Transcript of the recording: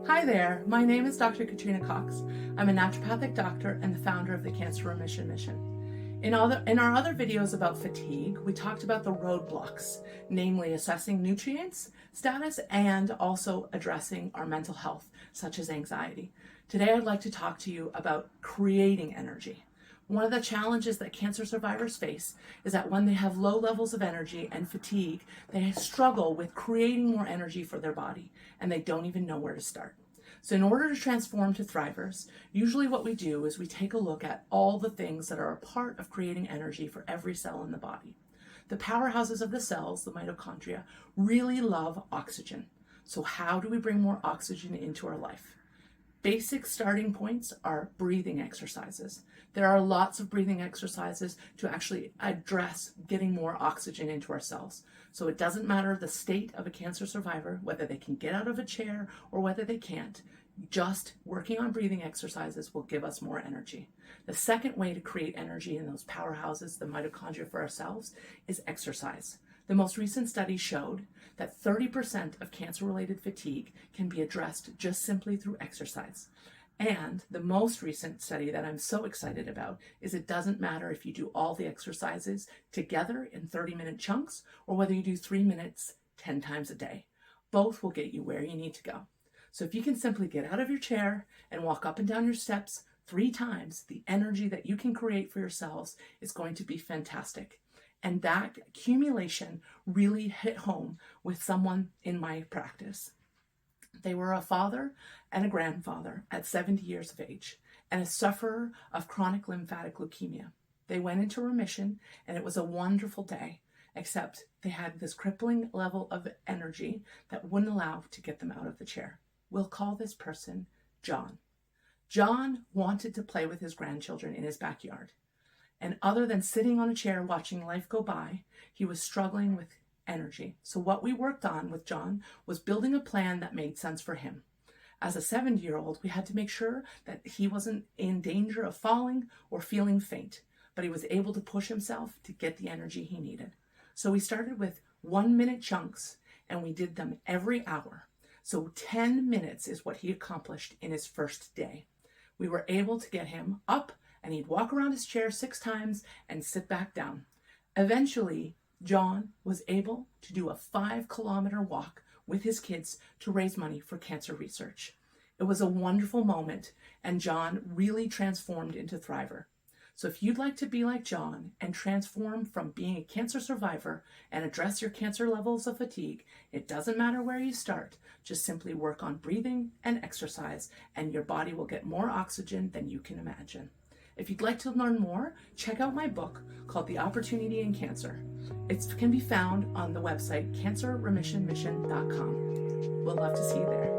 Hi there, my name is Dr. Katrina Cox. I'm a naturopathic doctor and the founder of the Cancer Remission Mission. In our other videos about fatigue, we talked about the roadblocks, namely assessing nutrients status and also addressing our mental health, such as anxiety. Today, I'd like to talk to you about creating energy. One of the challenges that cancer survivors face is that when they have low levels of energy and fatigue, they struggle with creating more energy for their body, and they don't even know where to start. So in order to transform to thrivers, usually what we do is we take a look at all the things that are a part of creating energy for every cell in the body. The powerhouses of the cells, the mitochondria, really love oxygen. So how do we bring more oxygen into our life? Basic starting points are breathing exercises. There are lots of breathing exercises to actually address getting more oxygen into our cells. So it doesn't matter the state of a cancer survivor, whether they can get out of a chair or whether they can't. Just working on breathing exercises will give us more energy. The second way to create energy in those powerhouses, the mitochondria for ourselves, is exercise. The most recent study showed that 30% of cancer-related fatigue can be addressed just simply through exercise. And the most recent study that I'm so excited about is it doesn't matter if you do all the exercises together in 30-minute chunks or whether you do 3 minutes 10 times a day. Both will get you where you need to go. So if you can simply get out of your chair and walk up and down your steps 3 times, the energy that you can create for yourselves is going to be fantastic. And that accumulation really hit home with someone in my practice. They were a father and a grandfather at 70 years of age and a sufferer of chronic lymphatic leukemia. They went into remission and it was a wonderful day, except they had this crippling level of energy that wouldn't allow to get them out of the chair. We'll call this person John. John wanted to play with his grandchildren in his backyard. And other than sitting on a chair watching life go by, he was struggling with energy. So what we worked on with John was building a plan that made sense for him. As a 70-year-old, we had to make sure that he wasn't in danger of falling or feeling faint, but he was able to push himself to get the energy he needed. So we started with 1-minute chunks and we did them every hour. So 10 minutes is what he accomplished in his first day. We were able to get him up and he'd walk around his chair 6 times and sit back down. Eventually, John was able to do a 5-kilometer walk with his kids to raise money for cancer research. It was a wonderful moment, and John really transformed into thriver. So if you'd like to be like John and transform from being a cancer survivor and address your cancer levels of fatigue, it doesn't matter where you start. Just simply work on breathing and exercise, and your body will get more oxygen than you can imagine. If you'd like to learn more, check out my book called The Opportunity in Cancer. It can be found on the website cancerremissionmission.com. We'll love to see you there.